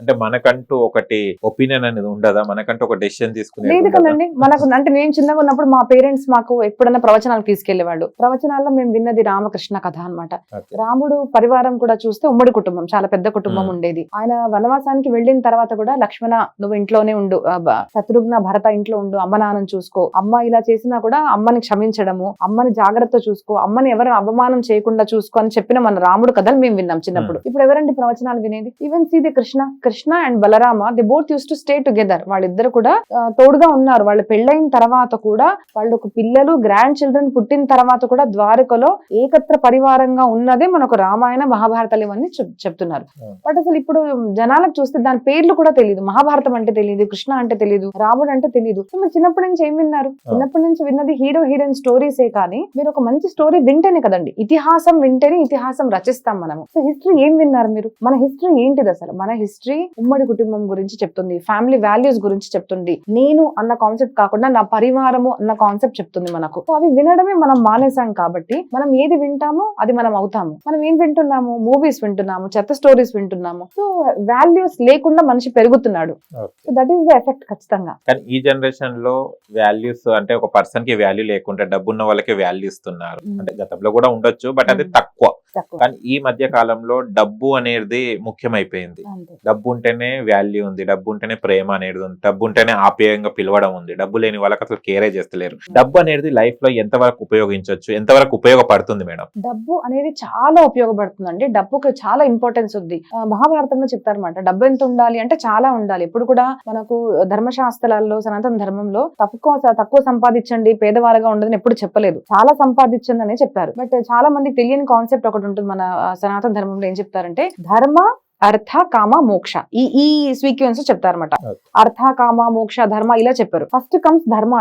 అంటే మనకంటూ ఒకటి ఒపీనియన్ అనేది ఉండదా, మనకంటూ ఒక డెసిషన్ తీసుకునే లేదు కదండి. మనకు అంటే నేను చిన్నగా ఉన్నప్పుడు మా పేరెంట్స్ మాకు ఎప్పుడన్నా ప్రవచనాలకు తీసుకెళ్లేవాళ్ళు. ప్రవచనాల్లో మేము విన్నది రామకృష్ణ కథ అన్నమాట. రాముడు పరివారం కూడా చూస్తే ఉమ్మడి కుటుంబం, చాలా పెద్ద కుటుంబం ఉండేది. ఆయన వనవాసానికి వెళ్ళిన తర్వాత కూడా లక్ష్మణ నువ్వు ఇంట్లోనే ఉండు, శత్రుఘ్న భరత ఇంట్లో ఉండు, అమ్మ నాన్నని చూసుకో, అమ్మ ఇలా చేసినా కూడా అమ్మని క్షమించడము, అమ్మని జాగ్రత్త చూసుకో, అమ్మని ఎవరు అవమానం చేయకుండా చూసుకో అని చెప్పిన మన రాముడు కథలు మేము విన్నాం చిన్నప్పుడు. ఇప్పుడు ఎవరండి ప్రవచనాలు వినేది? Even see the Krishna and Balarama, the both used to stay together. వాళ్ళిద్దరు కూడా తోడుగా ఉన్నారు. వాళ్ళు పెళ్ళైన తర్వాత కూడా, వాళ్ళకు పిల్లలు గ్రాండ్ చిల్డ్రన్ పుట్టిన తర్వాత కూడా ద్వారకలో ఏకత్ర పరివారంగా ఉన్నదే మనకు రామాయణ మహాభారతాలు ఇవన్నీ చెప్తున్నారు. బట్ అసలు ఇప్పుడు జనాలకు చూస్తే దాని పేర్లు కూడా తెలియదు. మహాభారతం అంటే తెలియదు, కృష్ణ అంటే తెలియదు, రాముడు అంటే తెలియదు. సో మీరు చిన్నప్పటి నుంచి ఏం విన్నారు? చిన్నప్పటి నుంచి విన్నది హీరో హీరోయిన్ స్టోరీసే. కానీ మీరు ఒక మంచి స్టోరీ వింటేనే కదండి, ఇతిహాసం వింటేనే ఇతిహాసం రచిస్తాం మనము. సో హిస్టరీ ఏం విన్నారు మీరు? మన హిస్టరీ ఏంటిది అసలు? మన హిస్టరీ ఉమ్మడి కుటుంబం గురించి చెప్తుంది, ఫ్యామిలీ వాల్యూస్ గురించి చెప్తుంది, నేను అన్న కాన్సెప్ట్ కాకుండా నా పరివారము అన్న కాన్సెప్ట్ చెప్తుంది మనకు. సో అవి వినడమే మనం మానేసాం. కాబట్టి మనం ఏది వింటామో అది మనం అవుతాము. మనం ఏం వింటున్నాము? మూవీస్ వింటున్నాము, చెత్త స్టోరీస్ వింటున్నాము. సో వాల్యూస్ లేకుండా మనిషి పెరుగుతున్నాడు. So that is the effect ఖచ్చితంగా. కానీ ఈ జనరేషన్ లో వాల్యూస్ అంటే ఒక పర్సన్ కి వాల్యూ లేకుండా డబ్బున్న వాళ్ళకి వాల్యూ ఇస్తున్నారు. అంటే గతంలో కూడా ఉండొచ్చు, బట్ అది తక్కువ. కానీ ఈ మధ్య కాలంలో డబ్బు అనేది ముఖ్యమైపోయింది. డబ్బు ఉంటేనే వాల్యూ ఉంది, డబ్బు ఉంటేనే ప్రేమ అనేది ఉంది, డబ్బు ఉంటేనే ఆప్యాయంగా పిలవడం ఉంది. డబ్బు లేని వాళ్ళకి అసలు కేరే చేస్తలేరు. డబ్బు అనేది లైఫ్ లో ఎంతవరకు ఉపయోగించవచ్చు, ఎంతవరకు ఉపయోగపడుతుంది మేడం? డబ్బు అనేది చాలా ఉపయోగపడుతుందండి. డబ్బుకి చాలా ఇంపార్టెన్స్ ఉంది. మహాభారతంలో చెప్తారన్నమాట, డబ్బు ఎంత ఉండాలి అంటే చాలా ఉండాలి. ఎప్పుడు కూడా మనకు ధర్మశాస్త్రాల్లో, సనాతన ధర్మంలో తక్కువ సంపాదించండి, పేదవాళ్ళగా ఉండదని ఎప్పుడు చెప్పలేదు, చాలా సంపాదించండి అనే చెప్పారు. బట్ చాలా మందికి తెలియని కాన్సెప్ట్ ఒకటి ఉంటుంది మన సనాతన ధర్మంలో. ఏం చెప్తారంటే ధర్మ, అర్థ, కామ, మోక్ష, ఈ సీక్వెన్స్ చెప్తారన్నమాట. అర్థ, కామ, మోక్ష, ధర్మ ఇలా చెప్పారు. ఫస్ట్ కమ్స్ ధర్మ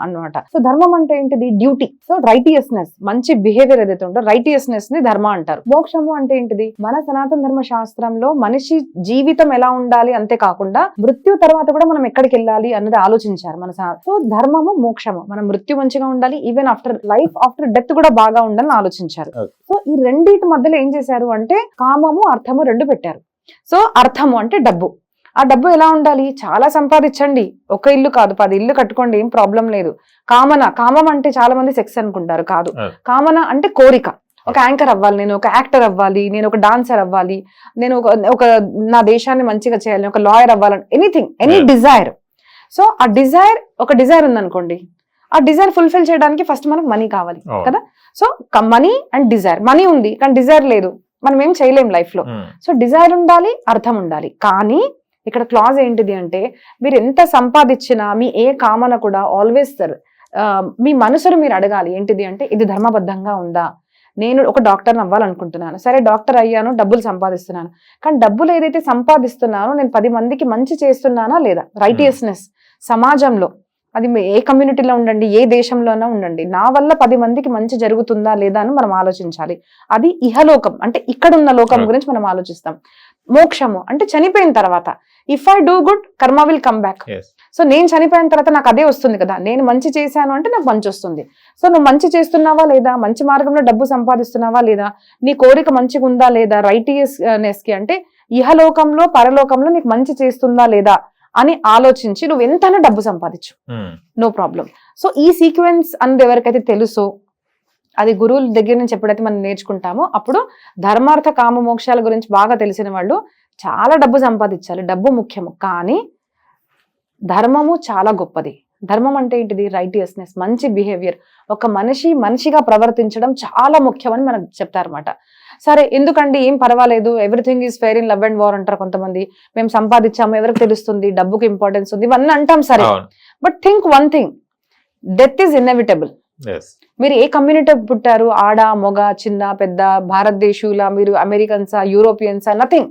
అన్నమాట. సో ధర్మం అంటే ఏంటిది? డ్యూటీ. సో రైటియస్నెస్, మంచి బిహేవియర్ ఏదైతే ఉంటో రైటియస్నెస్ ని ధర్మ అంటారు. మోక్షము అంటే ఏంటిది? మన సనాతన ధర్మ శాస్త్రంలో మనిషి జీవితం ఎలా ఉండాలి, అంతే కాకుండా మృత్యు తర్వాత కూడా మనం ఎక్కడికి వెళ్ళాలి అన్నది ఆలోచించారు మన. సో ధర్మము, మోక్షము, మన మృత్యు మంచిగా ఉండాలి, even after life, after death కూడా బాగా ఉండాలని ఆలోచించారు. సో ఈ రెండింటి మధ్యలో ఏం చేశారు అంటే కామము, అర్థము రెండు పెట్టారు. సో అర్థము అంటే డబ్బు. ఆ డబ్బు ఎలా ఉండాలి? చాలా సంపాదించండి, ఒక ఇల్లు కాదు 10 ఇల్లు కట్టుకోండి, ఏం ప్రాబ్లం లేదు. కామం అంటే చాలా మంది సెక్స్ అనుకుంటారు, కాదు. కామన అంటే కోరిక. ఒక యాంకర్ అవ్వాలి, నేను ఒక యాక్టర్ అవ్వాలి, నేను ఒక డాన్సర్ అవ్వాలి, నేను ఒక నా దేశాన్ని మంచిగా చేయాలి, ఒక లాయర్ అవ్వాలని, ఎనీథింగ్, ఎనీ డిజైర్. సో ఆ ఒక డిజైర్ ఉందనుకోండి, ఆ డిజైర్ ఫుల్ఫిల్ చేయడానికి ఫస్ట్ మనకు మనీ కావాలి కదా. So money and Dzire. Money ఉంది కానీ డిజైర్ లేదు, మనం ఏం చేయలేం లైఫ్ లో. సో డిజైర్ ఉండాలి, అర్థం ఉండాలి. కానీ ఇక్కడ క్లాజ్ ఏంటిది అంటే, మీరు ఎంత సంపాదించినా మీ ఏ కామన కూడా ఆల్వేస్ మీ మనసును మీరు అడగాలి. ఏంటిది అంటే, ఇది ధర్మబద్ధంగా ఉందా? నేను ఒక డాక్టర్ని అవ్వాలనుకుంటున్నాను, సరే డాక్టర్ అయ్యాను, డబ్బులు సంపాదిస్తున్నాను, కానీ డబ్బులు ఏదైతే సంపాదిస్తున్నానో నేను 10 మందికి మంచి చేస్తున్నానా లేదా? రైటియస్నెస్ సమాజంలో, అది ఏ కమ్యూనిటీలో ఉండండి, ఏ దేశంలోనే ఉండండి, నా వల్ల 10 మందికి మంచి జరుగుతుందా లేదా అని మనం ఆలోచించాలి. అది ఇహలోకం, అంటే ఇక్కడున్న లోకం గురించి మనం ఆలోచిస్తాం. మోక్షము అంటే చనిపోయిన తర్వాత, ఇఫ్ ఐ డూ గుడ్ కర్మ విల్ కమ్ బ్యాక్. సో నేను చనిపోయిన తర్వాత నాకు అదే వస్తుంది కదా, నేను మంచి చేశాను అంటే నాకు మంచి వస్తుంది. సో నువ్వు మంచి చేస్తున్నావా లేదా, మంచి మార్గంలో డబ్బు సంపాదిస్తున్నావా లేదా, నీ కోరిక మంచిగా ఉందా లేదా, రైటియస్నెస్ కి అంటే ఇహలోకంలో పరలోకంలో నీకు మంచి చేస్తుందా లేదా అని ఆలోచించి నువ్వు ఎంతైనా డబ్బు సంపాదించు, నో ప్రాబ్లం. సో ఈ సీక్వెన్స్ అన్నది ఎవరికైతే తెలుసో, అది గురువుల దగ్గర నుంచి ఎప్పుడైతే మనం నేర్చుకుంటామో, అప్పుడు ధర్మార్థ కామ మోక్షాల గురించి బాగా తెలిసిన వాళ్ళు చాలా డబ్బు సంపాదించాలి, డబ్బు ముఖ్యము. కానీ ధర్మము చాలా గొప్పది. ధర్మం అంటే ఏంటిది? రైటియస్నెస్, మంచి బిహేవియర్. ఒక మనిషిగా ప్రవర్తించడం చాలా ముఖ్యమని మనకు చెప్తారన్నమాట. సరే ఎందుకండి, ఏం పర్వాలేదు, everything is fair in love and war అంటారు కొంతమంది. మేము సంపాదించాము, ఎవరికి తెలుస్తుంది, డబ్బుకి ఇంపార్టెన్స్ ఉంది, ఇవన్నీ అంటాం సరే. But think one thing, death is inevitable. మీరు ఏ కమ్యూనిటీ పుట్టారు, ఆడ మొగ చిన్న పెద్ద, భారతదేశీయుల, మీరు అమెరికన్సా, యూరోపియన్సా, నథింగ్.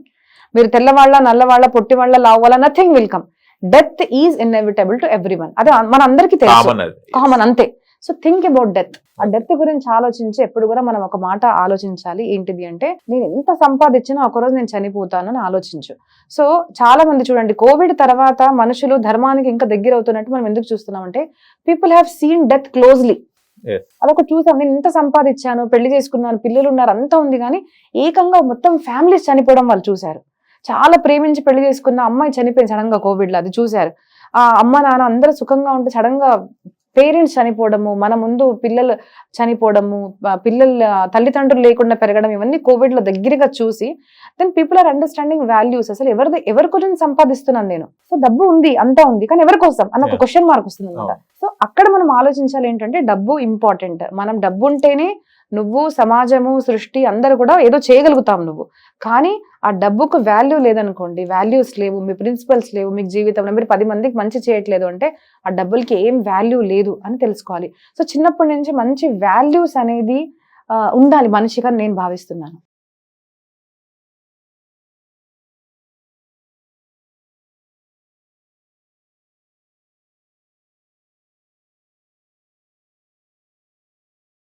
మీరు తెల్లవాళ్ళ, నల్లవాళ్ళ, పొట్టివాళ్ళ, లావువాళ్ళ, nothing will come. Death is inevitable to everyone. అదే మన అందరికీ తెలుసు, కామన్, అంతే. So think about death. ఆ డెత్ గురించి ఆలోచించి ఎప్పుడు కూడా మనం ఒక మాట ఆలోచించాలి. ఏంటిది అంటే, నేను ఎంత సంపాదించినా ఒకరోజు నేను చనిపోతాను అని ఆలోచించు. సో చాలా మంది చూడండి, కోవిడ్ తర్వాత మనుషులు ధర్మానికి ఇంకా దగ్గర అవుతున్నట్టు మనం ఎందుకు చూస్తున్నామంటే, people have seen death closely. అదొక చూసాం, నేను ఇంత సంపాదించాను, పెళ్లి చేసుకున్నాను, పిల్లలు ఉన్నారు, అంతా ఉంది, కానీ ఏకంగా మొత్తం ఫ్యామిలీస్ చనిపోవడం వాళ్ళు చూశారు. చాలా ప్రేమించి పెళ్లి చేసుకున్న అమ్మాయి చనిపోయింది సడన్ గా కోవిడ్ లో, అది చూశారు. ఆ అమ్మ నాన్న అందరూ సుఖంగా ఉంటే సడన్ గా పేరెంట్స్ చనిపోవడము, మన ముందు పిల్లలు చనిపోవడము, పిల్లల తల్లిదండ్రులు లేకుండా పెరగడం, ఇవన్నీ కోవిడ్ లో దగ్గరగా చూసి then people are understanding values. అసలు ఎవరి గురించి సంపాదిస్తున్నాను నేను, సో డబ్బు ఉంది అంతా ఉంది కానీ ఎవరి కోసం అన్న ఒక క్వశ్చన్ మార్క్ వస్తుంది అనమాట. సో అక్కడ మనం ఆలోచించాలి ఏంటంటే డబ్బు ఇంపార్టెంట్. మనం డబ్బు ఉంటేనే నువ్వు, సమాజము, సృష్టి అందరూ కూడా ఏదో చేయగలుగుతాం నువ్వు. కానీ ఆ డబ్బుకు వాల్యూ లేదనుకోండి, వాల్యూస్ లేవు, మీ ప్రిన్సిపల్స్ లేవు, మీకు జీవితంలో మీరు 10 మందికి మంచి చేయట్లేదు అంటే ఆ డబ్బులకి ఏం వాల్యూ లేదు అని తెలుసుకోవాలి. సో చిన్నప్పటి నుంచి మంచి వాల్యూస్ అనేది ఉండాలి మనిషిగా నేను భావిస్తున్నాను.